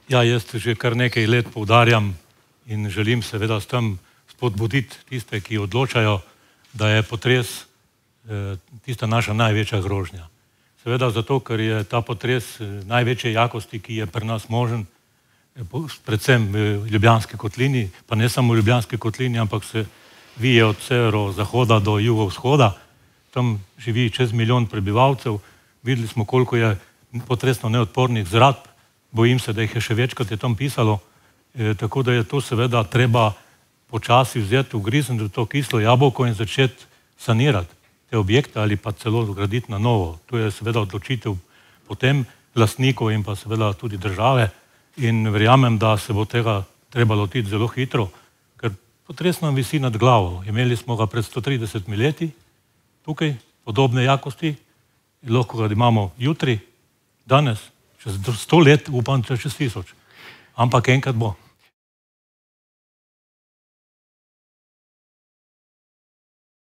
Ja, jaz že kar nekaj let poudarjam in želim seveda s tem spodbuditi tiste, ki odločajo, da je potres tista naša največja grožnja. Seveda zato, ker je ta potres največje jakosti, ki je pri nas možen, predvsem v Ljubljanski kotlini, pa ne samo v Ljubljanski kotlini, ampak se vije od severozahoda do jugovzhoda. Tam živi čez 1 milijon prebivalcev. Videli smo, koliko je potresno neodpornih zgradb. Bojim se, da jih je še več, kot je tam pisalo. Tako da je to seveda treba počasi vzeti, ugrizniti v to kislo jabolko in začeti sanirati te objekte ali pa celo zgraditi na novo. To je seveda odločitev potem lastnikov in pa seveda tudi države. In verjamem, da se bo tega treba lotiti zelo hitro, ker potres nam visi nad glavo. Imeli smo ga pred 130 leti tukaj, podobne jakosti, in lahko ga imamo jutri, danes, čez 100 let, upam, čez 1000. Ampak enkrat bo.